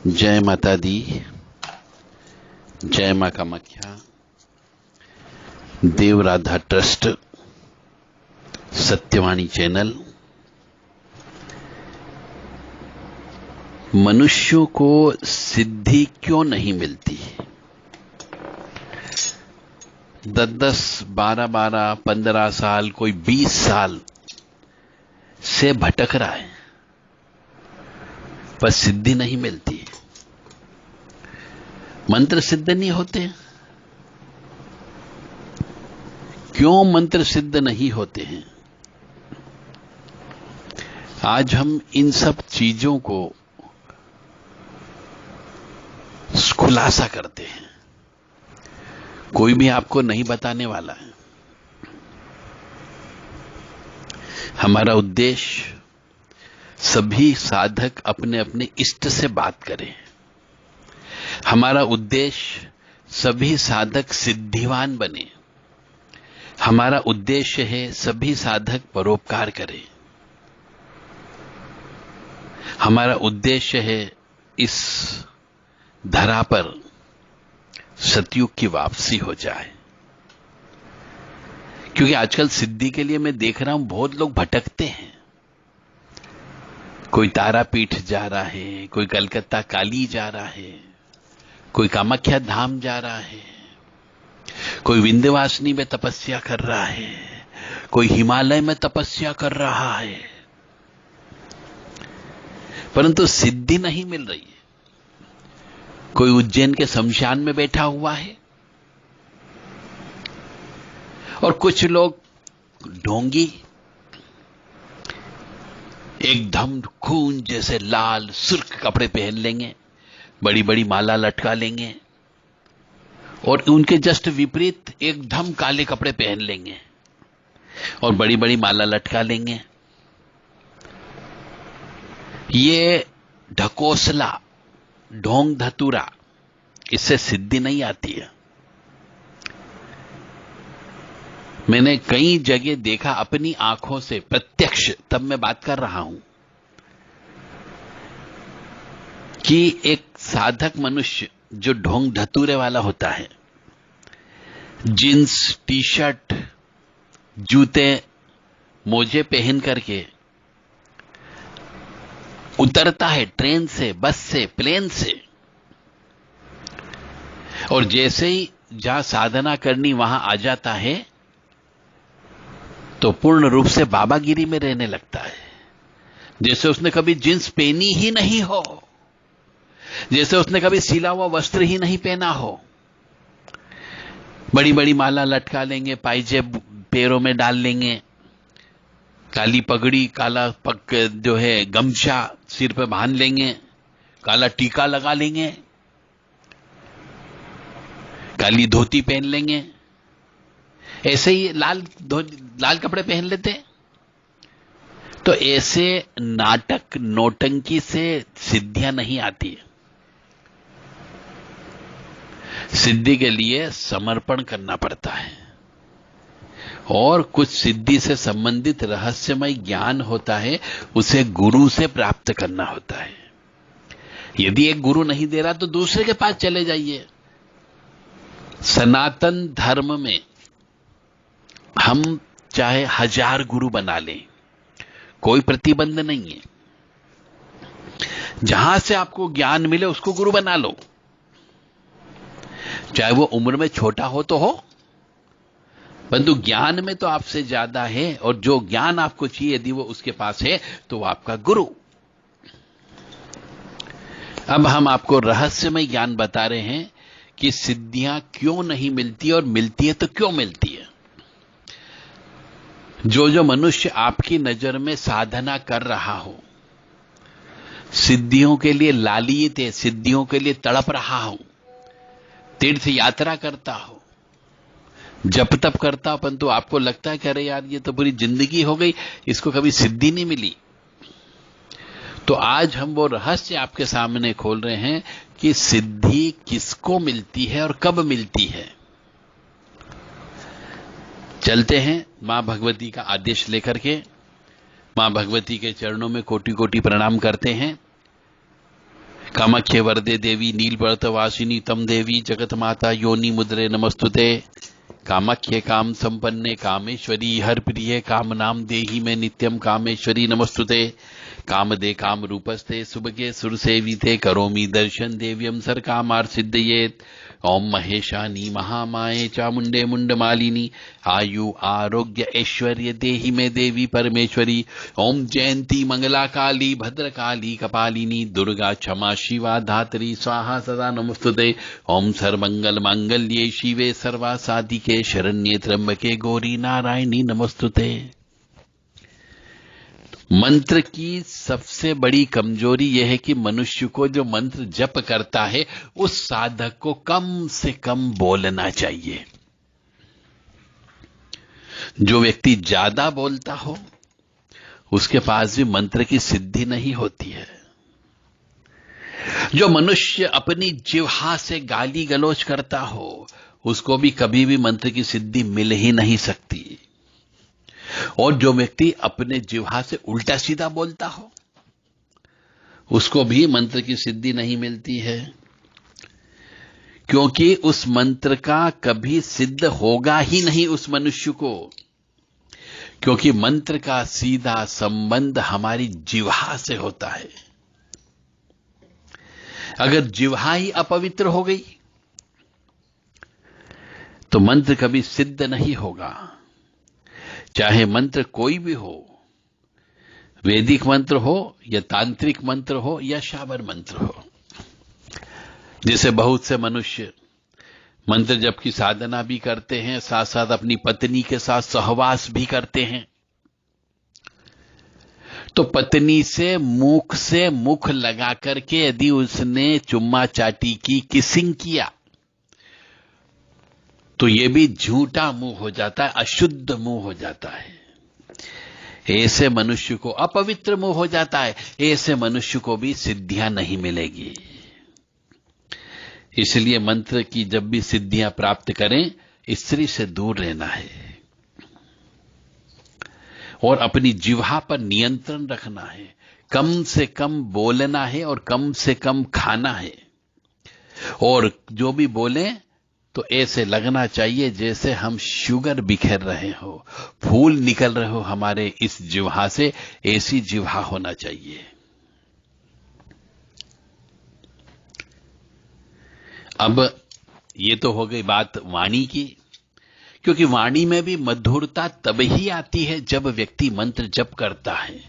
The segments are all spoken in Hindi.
जय माता दी, जय मां कामाख्या। देव राधा ट्रस्ट, सत्यवाणी चैनल। मनुष्यों को सिद्धि क्यों नहीं मिलती? 10-10, 12-12, 15 साल, कोई 20 साल से भटक रहा है, पर सिद्धि नहीं मिलती। मंत्र सिद्ध नहीं होते। क्यों मंत्र सिद्ध नहीं होते हैं? आज हम इन सब चीजों को खुलासा करते हैं। कोई भी आपको नहीं बताने वाला है। हमारा उद्देश्य सभी साधक अपने अपने इष्ट से बात करें। हमारा उद्देश्य सभी साधक सिद्धिवान बने। हमारा उद्देश्य है सभी साधक परोपकार करें। हमारा उद्देश्य है इस धरा पर सतयुग की वापसी हो जाए। क्योंकि आजकल सिद्धि के लिए मैं देख रहा हूं बहुत लोग भटकते हैं। कोई तारापीठ जा रहा है, कोई कलकत्ता काली जा रहा है, कोई कामाख्या धाम जा रहा है, कोई विंध्यवासिनी में तपस्या कर रहा है, कोई हिमालय में तपस्या कर रहा है, परंतु सिद्धि नहीं मिल रही है। कोई उज्जैन के शमशान में बैठा हुआ है और कुछ लोग ढोंगी एकदम खून जैसे लाल सुर्ख कपड़े पहन लेंगे, बड़ी बड़ी माला लटका लेंगे, और उनके जस्ट विपरीत एकदम काले कपड़े पहन लेंगे और बड़ी बड़ी माला लटका लेंगे। ये ढकोसला, ढोंग धतूरा, इससे सिद्धि नहीं आती है। मैंने कई जगह देखा अपनी आंखों से, प्रत्यक्ष, तब मैं बात कर रहा हूं कि एक साधक मनुष्य जो ढोंग धतूरे वाला होता है, जींस, टी शर्ट, जूते, मोजे पहन करके उतरता है ट्रेन से, बस से, प्लेन से, और जैसे ही जहां साधना करनी वहां आ जाता है तो पूर्ण रूप से बाबागिरी में रहने लगता है। जैसे उसने कभी जींस पहनी ही नहीं हो, जैसे उसने कभी सिला हुआ वस्त्र ही नहीं पहना हो। बड़ी बड़ी माला लटका लेंगे, पायजेब पैरों में डाल लेंगे, काली पगड़ी, काला जो है गमछा सिर पे बांध लेंगे, काला टीका लगा लेंगे, काली धोती पहन लेंगे, ऐसे ही लाल कपड़े पहन लेते। तो ऐसे नाटक नौटंकी से सिद्धियां नहीं आती है। सिद्धि के लिए समर्पण करना पड़ता है, और कुछ सिद्धि से संबंधित रहस्यमय ज्ञान होता है, उसे गुरु से प्राप्त करना होता है। यदि एक गुरु नहीं दे रहा तो दूसरे के पास चले जाइए। सनातन धर्म में हम चाहे 1000 गुरु बना लें, कोई प्रतिबंध नहीं है। जहां से आपको ज्ञान मिले उसको गुरु बना लो, चाहे वो उम्र में छोटा हो तो हो, परंतु ज्ञान में तो आपसे ज्यादा है, और जो ज्ञान आपको चाहिए यदि वो उसके पास है तो वो आपका गुरु। अब हम आपको रहस्यमय ज्ञान बता रहे हैं कि सिद्धियां क्यों नहीं मिलती, और मिलती है तो क्यों मिलती है। जो मनुष्य आपकी नजर में साधना कर रहा हो, सिद्धियों के लिए लालित है, सिद्धियों के लिए तड़प रहा हो, तीर्थ यात्रा करता हो, जप तप करता हो, परंतु आपको लगता है कि अरे यार ये तो पूरी जिंदगी हो गई, इसको कभी सिद्धि नहीं मिली, तो आज हम वो रहस्य आपके सामने खोल रहे हैं कि सिद्धि किसको मिलती है और कब मिलती है। चलते हैं मां भगवती का आदेश लेकर के। मां भगवती के चरणों में कोटि कोटि प्रणाम करते हैं। कामाख्ये वरदे देवी नीलपर्वतवासिनी तम देवी जगत माता योनि मुद्रे नमस्तुते। कामाख्ये काम संपन्ने कामेश्वरी हर प्रिय काम नाम देही में नित्यम कामेश्वरी नमस्तुते। कामदे काम रूपस्ते सुभगे सुरसेविते करोमि दर्शन देव्यम सर कामार सिद्धयेत। ओम महेशानी महामाये चामुंडे मुंडमालिनी आयु आरोग्य ऐश्वर्य देहि में देवी परमेश्वरी। ओम जयंती मंगला काली भद्रकाली कपालिनी दुर्गा क्षमा शिवा धात्री स्वाहा सदा नमस्तुते। ओम सर्वमंगल मांगल्ये शिवे सर्वा साधिके शरण्ये त्र्यंबके गौरी नारायणी नमस्तुते। मंत्र की सबसे बड़ी कमजोरी यह है कि मनुष्य को जो मंत्र जप करता है उस साधक को कम से कम बोलना चाहिए। जो व्यक्ति ज्यादा बोलता हो उसके पास भी मंत्र की सिद्धि नहीं होती है। जो मनुष्य अपनी जिह्वा से गाली गलौज करता हो उसको भी कभी भी मंत्र की सिद्धि मिल ही नहीं सकती। और जो व्यक्ति अपने जिह्वा से उल्टा सीधा बोलता हो उसको भी मंत्र की सिद्धि नहीं मिलती है, क्योंकि उस मंत्र का कभी सिद्ध होगा ही नहीं उस मनुष्य को, क्योंकि मंत्र का सीधा संबंध हमारी जिह्वा से होता है। अगर जिह्वा ही अपवित्र हो गई तो मंत्र कभी सिद्ध नहीं होगा। चाहे मंत्र कोई भी हो, वैदिक मंत्र हो या तांत्रिक मंत्र हो या शाबर मंत्र हो। जिसे बहुत से मनुष्य मंत्र जप की साधना भी करते हैं, साथ साथ अपनी पत्नी के साथ सहवास भी करते हैं, तो पत्नी से मुख लगा करके यदि उसने चुम्मा चाटी की, किसिंग किया, तो यह भी झूठा मुंह हो जाता है, अशुद्ध मुंह हो जाता है। ऐसे मनुष्य को अपवित्र मुंह हो जाता है। ऐसे मनुष्य को भी सिद्धियां नहीं मिलेगी। इसलिए मंत्र की जब भी सिद्धियां प्राप्त करें, स्त्री से दूर रहना है और अपनी जिह्वा पर नियंत्रण रखना है। कम से कम बोलना है और कम से कम खाना है। और जो भी बोले तो ऐसे लगना चाहिए जैसे हम शुगर बिखेर रहे हो, फूल निकल रहे हो हमारे इस जिह्वा से। ऐसी जिह्वा होना चाहिए। अब ये तो हो गई बात वाणी की, क्योंकि वाणी में भी मधुरता तब ही आती है जब व्यक्ति मंत्र जप करता है।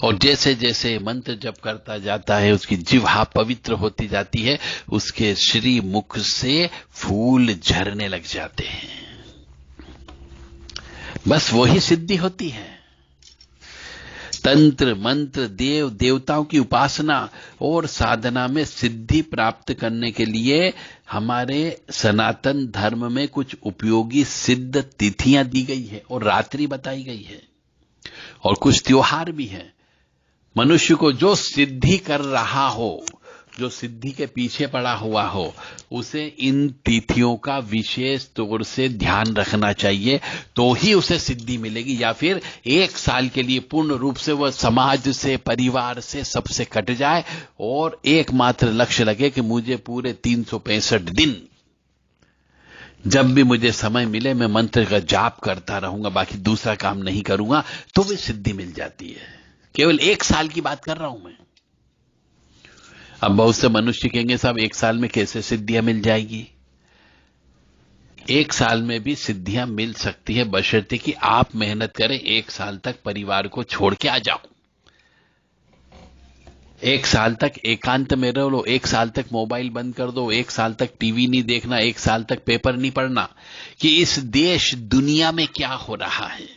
और जैसे जैसे मंत्र जप करता जाता है उसकी जिह्वा पवित्र होती जाती है, उसके श्री मुख से फूल झरने लग जाते हैं। बस वही सिद्धि होती है। तंत्र मंत्र देव देवताओं की उपासना और साधना में सिद्धि प्राप्त करने के लिए हमारे सनातन धर्म में कुछ उपयोगी सिद्ध तिथियां दी गई है और रात्रि बताई गई है और कुछ त्योहार भी हैं। मनुष्य को जो सिद्धि कर रहा हो, जो सिद्धि के पीछे पड़ा हुआ हो, उसे इन तिथियों का विशेष तौर से ध्यान रखना चाहिए, तो ही उसे सिद्धि मिलेगी। या फिर एक साल के लिए पूर्ण रूप से वह समाज से, परिवार से, सबसे कट जाए और एकमात्र लक्ष्य लगे कि मुझे पूरे 365 दिन जब भी मुझे समय मिले मैं मंत्र का जाप करता रहूंगा, बाकी दूसरा काम नहीं करूंगा, तो वे सिद्धि मिल जाती है। केवल एक साल की बात कर रहा हूं मैं। अब बहुत से मनुष्य कहेंगे साहब एक साल में कैसे सिद्धियां मिल जाएगी? एक साल में भी सिद्धियां मिल सकती है, बशर्ते कि आप मेहनत करें। एक साल तक परिवार को छोड़ के आ जाओ, एक साल तक एकांत में रह लो, एक साल तक मोबाइल बंद कर दो, एक साल तक टीवी नहीं देखना, एक साल तक पेपर नहीं पढ़ना कि इस देश दुनिया में क्या हो रहा है।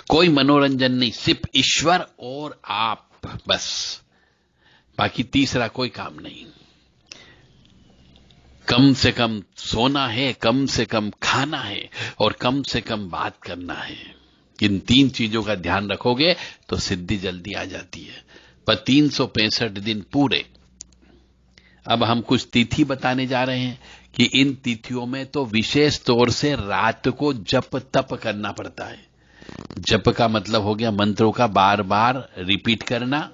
कोई मनोरंजन नहीं, सिर्फ ईश्वर और आप, बस। बाकी तीसरा कोई काम नहीं। कम से कम सोना है, कम से कम खाना है और कम से कम बात करना है। इन 3 चीजों का ध्यान रखोगे तो सिद्धि जल्दी आ जाती है। पर 365 दिन पूरे। अब हम कुछ तिथि बताने जा रहे हैं कि इन तिथियों में तो विशेष तौर से रात को जप तप करना पड़ता है। जप का मतलब हो गया मंत्रों का बार बार रिपीट करना,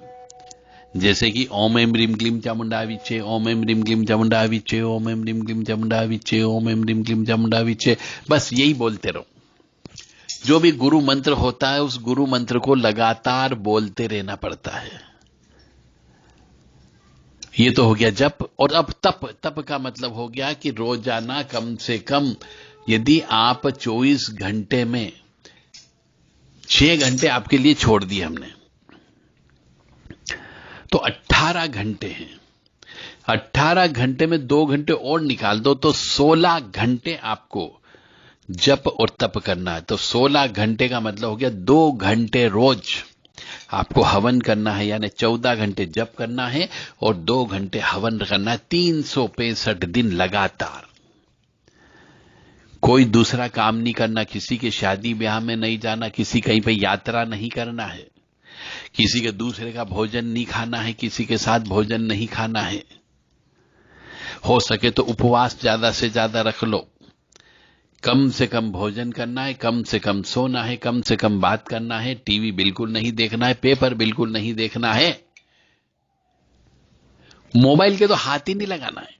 जैसे कि ओम एम ह्रीम क्लीम चामुंडा विचे, ओम एम ह्रीम क्लीम चामुंडा विचे, ओम एम ह्रीम क्लीम चामुंडा विचे, ओम एम ह्रीम क्लीम चामुंडा विचे, बस यही बोलते रहो। जो भी गुरु मंत्र होता है उस गुरु मंत्र को लगातार बोलते रहना पड़ता है। ये तो हो गया जप। और अब तप। तप का मतलब हो गया कि रोजाना कम से कम यदि आप 24 घंटे में 6 घंटे आपके लिए छोड़ दिए हमने, तो 18 घंटे हैं। 18 घंटे में 2 घंटे और निकाल दो तो 16 घंटे आपको जप और तप करना है। तो 16 घंटे का मतलब हो गया 2 घंटे रोज आपको हवन करना है, यानी 14 घंटे जप करना है और 2 घंटे हवन करना है, 365 दिन लगातार। कोई दूसरा काम नहीं करना, किसी के शादी ब्याह में नहीं जाना, किसी कहीं पे यात्रा नहीं करना है, किसी के दूसरे का भोजन नहीं खाना है, किसी के साथ भोजन नहीं खाना है। हो सके तो उपवास ज्यादा से ज्यादा रख लो। कम से कम भोजन करना है, कम से कम सोना है, कम से कम बात करना है, टीवी बिल्कुल नहीं देखना है, पेपर बिल्कुल नहीं देखना है, मोबाइल के तो हाथ ही नहीं लगाना है।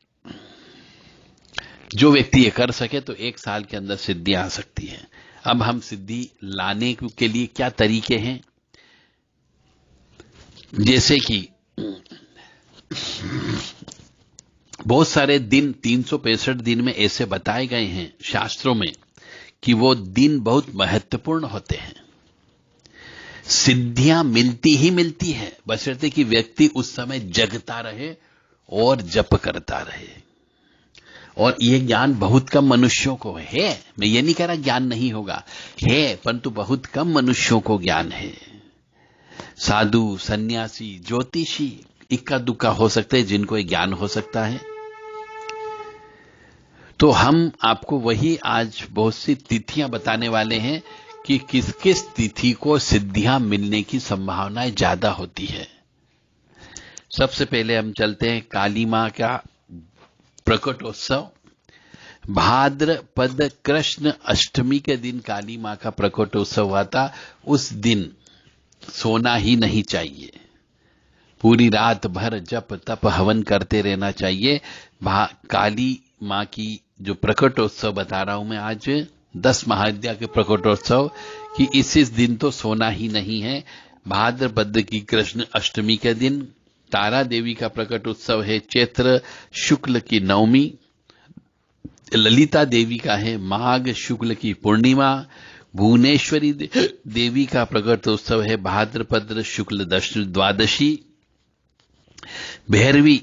जो व्यक्ति ये कर सके तो 1 साल के अंदर सिद्धि आ सकती है। अब हम सिद्धि लाने के लिए क्या तरीके हैं, जैसे कि बहुत सारे दिन 365 दिन में ऐसे बताए गए हैं शास्त्रों में कि वो दिन बहुत महत्वपूर्ण होते हैं। सिद्धियां मिलती ही मिलती है, बशर्ते कि व्यक्ति उस समय जगता रहे और जप करता रहे। और यह ज्ञान बहुत कम मनुष्यों को है। मैं ये नहीं कह रहा ज्ञान नहीं होगा, है, परंतु बहुत कम मनुष्यों को ज्ञान है। साधु, सन्यासी, ज्योतिषी इक्का दुक्का हो सकते हैं जिनको ये ज्ञान हो सकता है। तो हम आपको वही आज बहुत सी तिथियां बताने वाले हैं कि किस किस तिथि को सिद्धियां मिलने की संभावनाएं ज्यादा होती है। सबसे पहले हम चलते हैं काली मां का प्रकटोत्सव। भाद्रपद कृष्ण अष्टमी के दिन काली मां का प्रकटोत्सव हुआ था। उस दिन सोना ही नहीं चाहिए, पूरी रात भर जप तप हवन करते रहना चाहिए। काली मां की जो प्रकटोत्सव बता रहा हूं मैं आज, 10 महाविद्या के प्रकटोत्सव, कि इस दिन तो सोना ही नहीं है। भाद्रपद की कृष्ण अष्टमी के दिन तारा देवी का प्रकटोत्सव है, चैत्र शुक्ल की नवमी। ललिता देवी का है माघ शुक्ल की पूर्णिमा। भुवनेश्वरी देवी का प्रकटोत्सव है भाद्रपद शुक्ल द्वादशी। भैरवी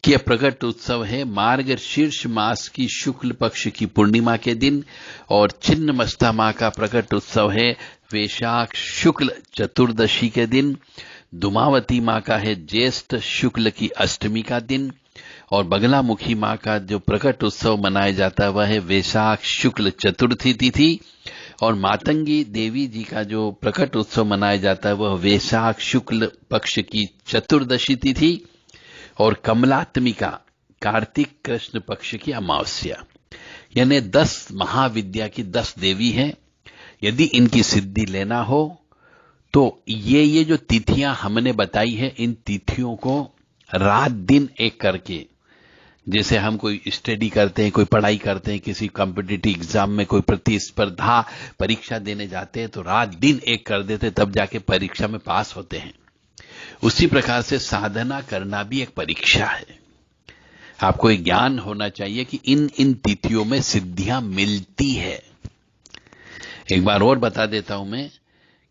के प्रकट उत्सव है मार्गशीर्ष मास की शुक्ल पक्ष की पूर्णिमा के दिन। और छिन्नमस्ता मां का प्रकट उत्सव है वैशाख शुक्ल चतुर्दशी के दिन। धूमावती मां का है ज्येष्ठ शुक्ल की अष्टमी का दिन। और बगलामुखी मां का जो प्रकट उत्सव मनाया जाता है वह है वैशाख शुक्ल चतुर्थी तिथि। और मातंगी देवी जी का जो प्रकट उत्सव मनाया जाता है वह वैशाख शुक्ल पक्ष की चतुर्दशी तिथि। और कमलात्मिका कार्तिक कृष्ण पक्ष की अमावस्या। यानी 10 महाविद्या की 10 देवी हैं। यदि इनकी सिद्धि लेना हो तो ये जो तिथियां हमने बताई है, इन तिथियों को रात दिन एक करके, जैसे हम कोई स्टडी करते हैं, कोई पढ़ाई करते हैं, किसी कॉम्पिटिटिव एग्जाम में कोई प्रतिस्पर्धा परीक्षा देने जाते हैं तो रात दिन एक कर देते, तब जाके परीक्षा में पास होते हैं। उसी प्रकार से साधना करना भी एक परीक्षा है। आपको एक ज्ञान होना चाहिए कि इन तिथियों में सिद्धियां मिलती है। एक बार और बता देता हूं मैं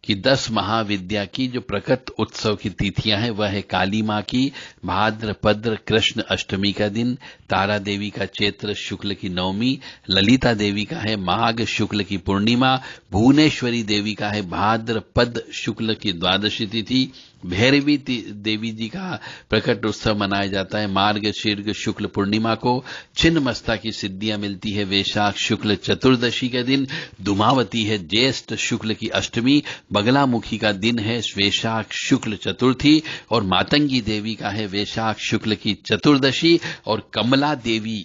कि 10 महाविद्या की जो प्रकट उत्सव की तिथियां हैं वह है काली मां की भाद्रपद कृष्ण अष्टमी का दिन, तारा देवी का चैत्र शुक्ल की नवमी, ललिता देवी का है माघ शुक्ल की पूर्णिमा, भुवनेश्वरी देवी का है भाद्रपद शुक्ल की द्वादशी तिथि, भैरवी देवी जी का प्रकट उत्सव मनाया जाता है मार्गशीर्ष शुक्ल पूर्णिमा को। छिन्नमस्ता की सिद्धियां मिलती है वैशाख शुक्ल चतुर्दशी के दिन, धूमावती है ज्येष्ठ शुक्ल की अष्टमी, बगलामुखी का दिन है वैशाख शुक्ल चतुर्थी, और मातंगी देवी का है वैशाख शुक्ल की चतुर्दशी, और कमला देवी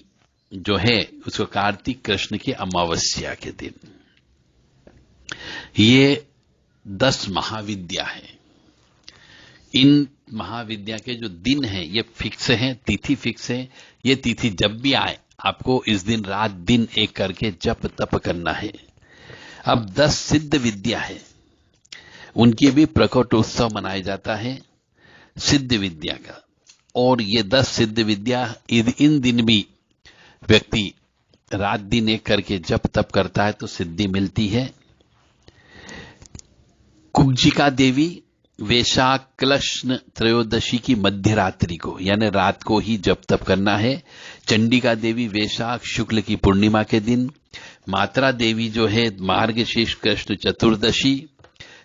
जो है उसको कार्तिक कृष्ण की अमावस्या के दिन। ये 10 महाविद्या है। इन महाविद्या के जो दिन हैं ये फिक्स हैं, तिथि फिक्स है। ये तिथि जब भी आए आपको इस दिन रात दिन एक करके जप तप करना है। अब 10 सिद्ध विद्या है, उनकी भी प्रकट उत्सव मनाया जाता है सिद्ध विद्या का। और ये 10 सिद्ध विद्या इन दिन भी व्यक्ति रात दिन एक करके जप तप करता है तो सिद्धि मिलती है। कुब्जिका देवी वैशाख कृष्ण त्रयोदशी की मध्य रात्रि को यानी रात को ही जप तप करना है। चंडिका देवी वैशाख शुक्ल की पूर्णिमा के दिन। मात्रा देवी जो है मार्गशीर्ष कृष्ण चतुर्दशी।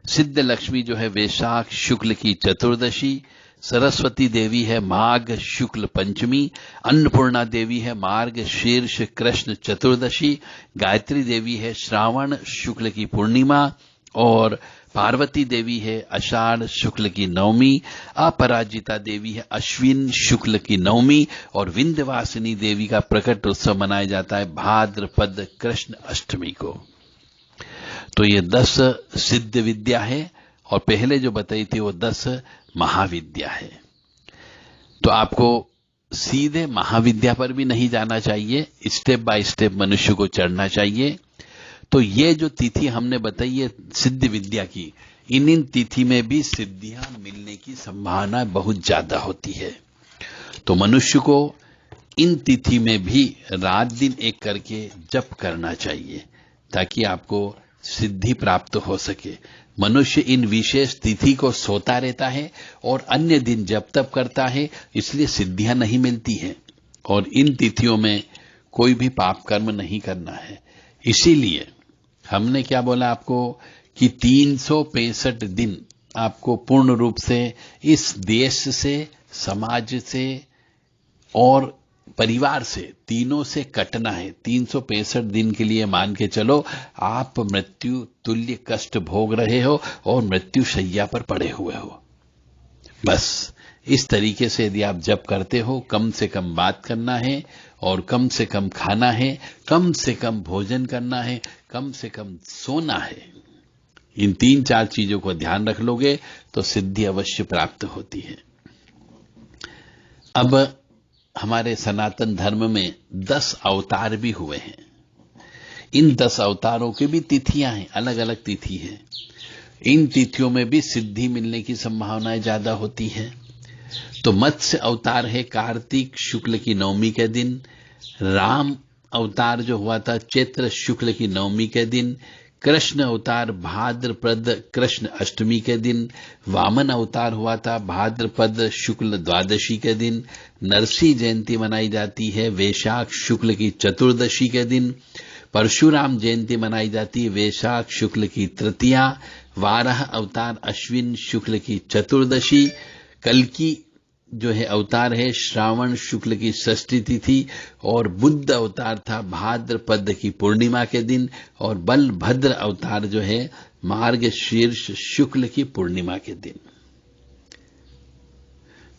सिद्ध लक्ष्मी जो है वैशाख शुक्ल की चतुर्दशी। सरस्वती देवी है माघ शुक्ल पंचमी। अन्नपूर्णा देवी है मार्ग शीर्ष कृष्ण चतुर्दशी। गायत्री देवी है श्रावण शुक्ल की पूर्णिमा। और पार्वती देवी है आषाढ़ शुक्ल की नवमी। अपराजिता देवी है अश्विन शुक्ल की नवमी। और विंध्यवासिनी देवी का प्रकट उत्सव मनाया जाता है भाद्रपद कृष्ण अष्टमी को। तो ये 10 सिद्ध विद्या है और पहले जो बताई थी वो 10 महाविद्या है। तो आपको सीधे महाविद्या पर भी नहीं जाना चाहिए, स्टेप बाय स्टेप मनुष्य को चढ़ना चाहिए। तो ये जो तिथि हमने बताई है सिद्ध विद्या की, इन तिथि में भी सिद्धियां मिलने की संभावना बहुत ज्यादा होती है। तो मनुष्य को इन तिथि में भी रात दिन एक करके जप करना चाहिए ताकि आपको सिद्धि प्राप्त हो सके। मनुष्य इन विशेष तिथि को सोता रहता है और अन्य दिन जप तप करता है, इसलिए सिद्धियां नहीं मिलती हैं। और इन तिथियों में कोई भी पाप कर्म नहीं करना है। इसीलिए हमने क्या बोला आपको कि 365 दिन आपको पूर्ण रूप से इस देश से, समाज से और परिवार से, तीनों से कटना है। 365 दिन के लिए मान के चलो आप मृत्यु तुल्य कष्ट भोग रहे हो और मृत्यु शैया पर पड़े हुए हो। बस इस तरीके से यदि आप जप करते हो, कम से कम बात करना है और कम से कम खाना है, कम से कम भोजन करना है, कम से कम सोना है। इन 3-4 चीजों को ध्यान रख लोगे तो सिद्धि अवश्य प्राप्त होती है। अब हमारे सनातन धर्म में 10 अवतार भी हुए हैं। इन 10 अवतारों की भी तिथियां हैं, अलग अलग तिथि है। इन तिथियों में भी सिद्धि मिलने की संभावनाएं ज्यादा होती है। तो मत्स्य अवतार है कार्तिक शुक्ल की नवमी के दिन। राम अवतार जो हुआ था चैत्र शुक्ल की नवमी के दिन। कृष्ण अवतार भाद्रपद कृष्ण अष्टमी के दिन। वामन अवतार हुआ था भाद्रपद शुक्ल द्वादशी के दिन। नरसिंह जयंती मनाई जाती है वैशाख शुक्ल की चतुर्दशी के दिन। परशुराम जयंती मनाई जाती है वैशाख शुक्ल की तृतीया। वाराह अवतार अश्विन शुक्ल की चतुर्दशी। कल्कि जो है अवतार है श्रावण शुक्ल की षष्ठी तिथि। और बुद्ध अवतार था भाद्रपद की पूर्णिमा के दिन। और बलभद्र अवतार जो है मार्गशीर्ष शुक्ल की पूर्णिमा के दिन।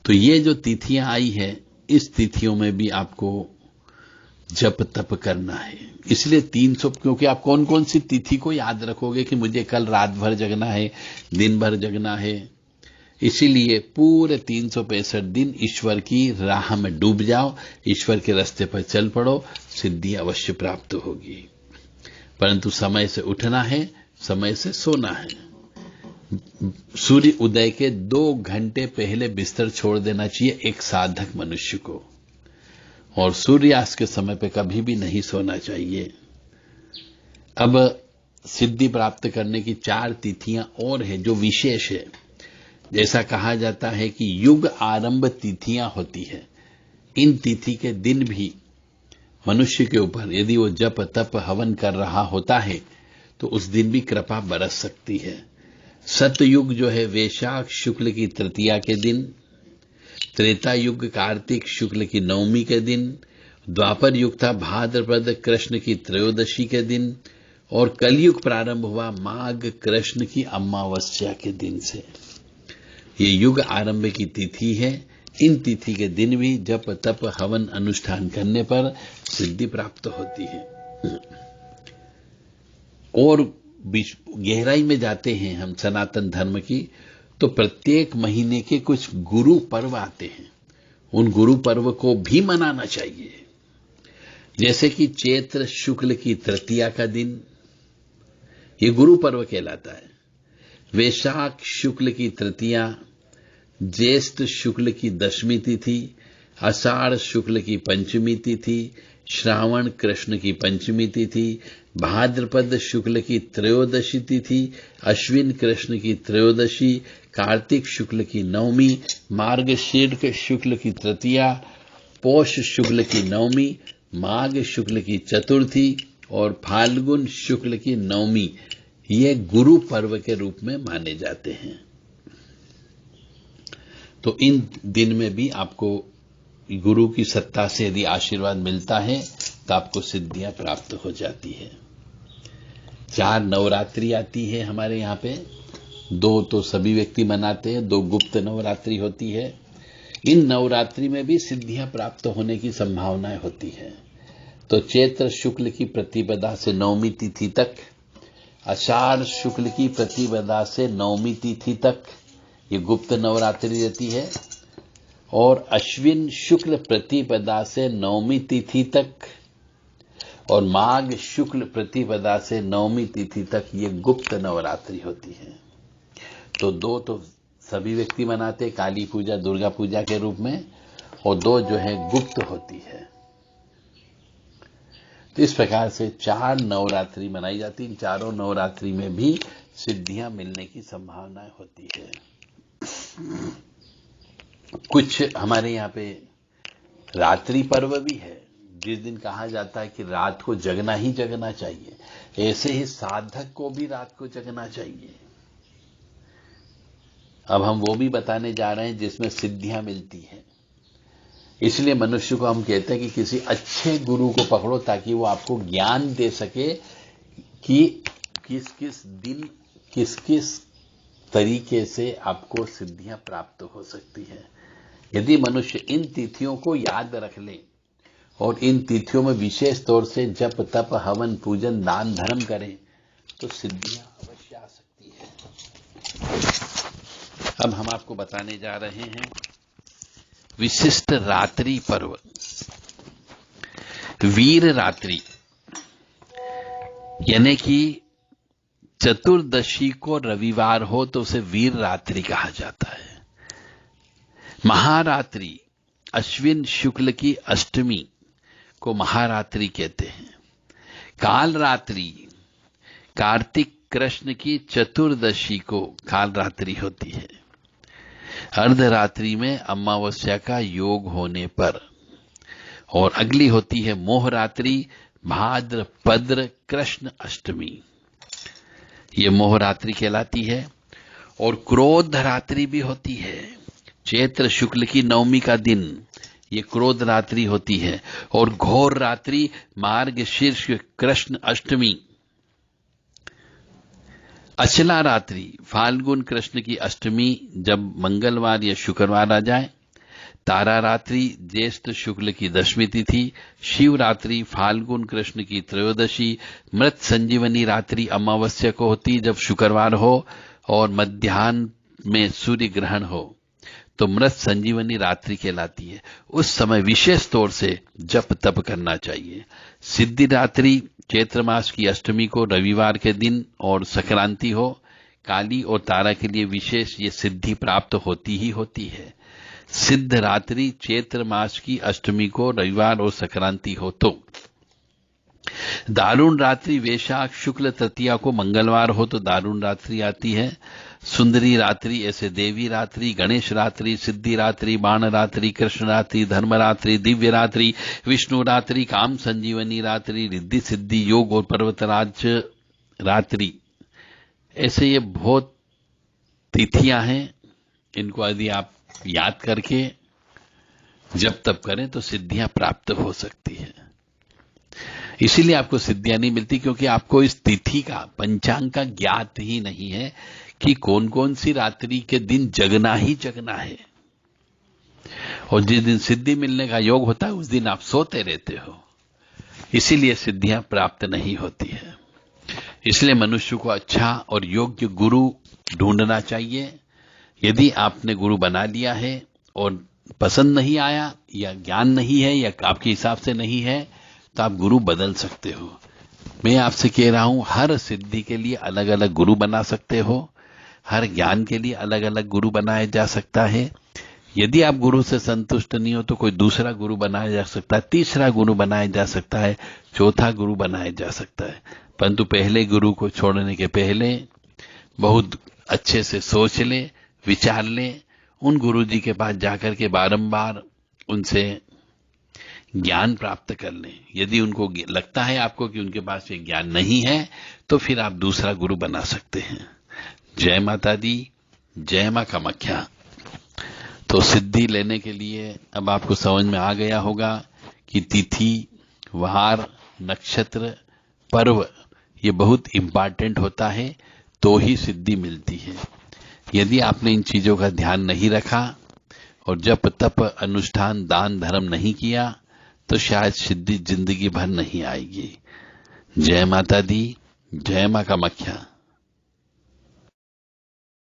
तो ये जो तिथियां आई है इस तिथियों में भी आपको जप तप करना है। इसलिए 300, क्योंकि आप कौन कौन सी तिथि को याद रखोगे कि मुझे कल रात भर जगना है, दिन भर जगना है। इसीलिए पूरे 365 दिन ईश्वर की राह में डूब जाओ, ईश्वर के रास्ते पर चल पड़ो, सिद्धि अवश्य प्राप्त होगी। परंतु समय से उठना है, समय से सोना है। सूर्य उदय के 2 घंटे पहले बिस्तर छोड़ देना चाहिए एक साधक मनुष्य को। और सूर्यास्त के समय पे कभी भी नहीं सोना चाहिए। अब सिद्धि प्राप्त करने की 4 तिथियां और है जो विशेष है। जैसा कहा जाता है कि युग आरंभ तिथियां होती है। इन तिथि के दिन भी मनुष्य के ऊपर यदि वो जप तप हवन कर रहा होता है तो उस दिन भी कृपा बरस सकती है। सतयुग जो है वैशाख शुक्ल की तृतीया के दिन। त्रेता युग कार्तिक शुक्ल की नवमी के दिन। द्वापर युग था भाद्रपद कृष्ण की त्रयोदशी के दिन। और कलयुग प्रारंभ हुआ माघ कृष्ण की अमावस्या के दिन से। ये युग आरंभ की तिथि है। इन तिथि के दिन भी जप तप हवन अनुष्ठान करने पर सिद्धि प्राप्त होती है। और गहराई में जाते हैं हम सनातन धर्म की, तो प्रत्येक महीने के कुछ गुरु पर्व आते हैं, उन गुरु पर्व को भी मनाना चाहिए। जैसे कि चैत्र शुक्ल की तृतीया का दिन, ये गुरु पर्व कहलाता है। वैशाख शुक्ल की तृतीया, ज्येष्ठ शुक्ल की दशमी तिथि, आषाढ़ शुक्ल की पंचमी तिथि, श्रावण कृष्ण की पंचमी तिथि, भाद्रपद शुक्ल की त्रयोदशी तिथि, अश्विन कृष्ण की त्रयोदशी, कार्तिक शुक्ल की नवमी, मार्गशीर्ष शुक्ल की तृतीया, पौष शुक्ल की नवमी, माघ शुक्ल की चतुर्थी और फाल्गुन शुक्ल की नवमी, ये गुरु पर्व के रूप में माने जाते हैं। तो इन दिन में भी आपको गुरु की सत्ता से यदि आशीर्वाद मिलता है तो आपको सिद्धियां प्राप्त हो जाती है। 4 नवरात्रि आती है हमारे यहां पे, 2 तो सभी व्यक्ति मनाते हैं, 2 गुप्त नवरात्रि होती है। इन नवरात्रि में भी सिद्धियां प्राप्त होने की संभावनाएं होती है। तो चैत्र शुक्ल की प्रतिपदा से नवमी तिथि तक, आषाढ़ शुक्ल की प्रतिपदा से नवमी तिथि तक ये गुप्त नवरात्रि रहती है, और अश्विन शुक्ल प्रतिपदा से नवमी तिथि तक और माघ शुक्ल प्रतिपदा से नवमी तिथि तक ये गुप्त नवरात्रि होती है। तो 2 तो सभी व्यक्ति मनाते, काली पूजा, दुर्गा पूजा के रूप में, और 2 जो है गुप्त होती है। तो इस प्रकार से 4 नवरात्रि मनाई जाती। इन चारों नवरात्रि में भी सिद्धियां मिलने की संभावनाएं होती है। कुछ हमारे यहां पे रात्रि पर्व भी है, जिस दिन कहा जाता है कि रात को जगना ही जगना चाहिए। ऐसे ही साधक को भी रात को जगना चाहिए। अब हम वो भी बताने जा रहे हैं जिसमें सिद्धियां मिलती हैं। इसलिए मनुष्य को हम कहते हैं कि किसी अच्छे गुरु को पकड़ो ताकि वो आपको ज्ञान दे सके कि किस किस दिन किस किस तरीके से आपको सिद्धियां प्राप्त हो सकती हैं। यदि मनुष्य इन तिथियों को याद रख ले और इन तिथियों में विशेष तौर से जप तप हवन पूजन दान धर्म करे तो सिद्धियां अवश्य आ सकती है। अब हम आपको बताने जा रहे हैं विशिष्ट रात्रि पर्व। वीर रात्रि यानी कि चतुर्दशी को रविवार हो तो उसे वीर रात्रि कहा जाता है। महारात्रि अश्विन शुक्ल की अष्टमी को महारात्रि कहते हैं। काल रात्रि कार्तिक कृष्ण की चतुर्दशी को काल रात्रि होती है। अर्धरात्रि में अमावस्या का योग होने पर, और अगली होती है मोहरात्रि भाद्रपद कृष्ण अष्टमी, ये मोहरात्रि कहलाती है। और क्रोध रात्रि भी होती है, चैत्र शुक्ल की नवमी का दिन, ये क्रोध रात्रि होती है। और घोर रात्रि मार्गशीर्ष कृष्ण अष्टमी। अचला रात्रि फाल्गुन कृष्ण की अष्टमी जब मंगलवार या शुक्रवार आ जाए। तारा रात्रि ज्येष्ठ शुक्ल की दशमी तिथि। शिवरात्रि फाल्गुन कृष्ण की त्रयोदशी। मृत संजीवनी रात्रि अमावस्या को होती जब शुक्रवार हो और मध्याह्न में सूर्य ग्रहण हो तो मृत संजीवनी रात्रि कहलाती है। उस समय विशेष तौर से जप तप करना चाहिए। सिद्धि रात्रि चैत्र मास की अष्टमी को रविवार के दिन और संक्रांति हो, काली और तारा के लिए विशेष ये सिद्धि प्राप्त होती ही होती है। सिद्ध रात्रि चैत्र मास की अष्टमी को रविवार और संक्रांति हो तो। दारुण रात्रि वैशाख शुक्ल तृतीया को मंगलवार हो तो दारुण रात्रि आती है। सुंदरी रात्रि ऐसे देवी रात्रि, गणेश रात्रि, सिद्धि रात्रि, बाण रात्रि, कृष्ण रात्रि, धर्म रात्रि, दिव्य रात्रि, विष्णु रात्रि, काम संजीवनी रात्रि, रिद्धि सिद्धि योग और पर्वतराज रात्रि, ऐसे ये बहुत तिथियां हैं। इनको यदि आप याद करके जब तब करें तो सिद्धियां प्राप्त हो सकती है। इसीलिए आपको सिद्धियां नहीं मिलती क्योंकि आपको इस तिथि का पंचांग का ज्ञात ही नहीं है कि कौन कौन सी रात्रि के दिन जगना ही जगना है। और जिस दिन सिद्धि मिलने का योग होता है उस दिन आप सोते रहते हो, इसीलिए सिद्धियां प्राप्त नहीं होती है। इसलिए मनुष्य को अच्छा और योग्य गुरु ढूंढना चाहिए। यदि आपने गुरु बना लिया है और पसंद नहीं आया या ज्ञान नहीं है या आपके हिसाब से नहीं है, तो आप गुरु बदल सकते हो। मैं आपसे कह रहा हूं, हर सिद्धि के लिए अलग अलग गुरु बना सकते हो, हर ज्ञान के लिए अलग अलग गुरु बनाया जा सकता है। यदि आप गुरु से संतुष्ट नहीं हो तो कोई दूसरा गुरु बनाया जा सकता है, तीसरा गुरु बनाया जा सकता है, चौथा गुरु बनाया जा सकता है। परंतु पहले गुरु को छोड़ने के पहले बहुत अच्छे से सोच ले, विचार ले, उन गुरु जी के पास जाकर के बारंबार उनसे ज्ञान प्राप्त कर लें। यदि उनको लगता है आपको कि उनके पास ये ज्ञान नहीं है, तो फिर आप दूसरा गुरु बना सकते हैं। जय माता दी, जय मां कामाख्या। तो सिद्धि लेने के लिए अब आपको समझ में आ गया होगा कि तिथि, वार, नक्षत्र, पर्व ये बहुत इंपॉर्टेंट होता है, तो ही सिद्धि मिलती है। यदि आपने इन चीजों का ध्यान नहीं रखा और जप तप अनुष्ठान दान धर्म नहीं किया, तो शायद सिद्धि जिंदगी भर नहीं आएगी। जय माता दी, जय मां कामाख्या।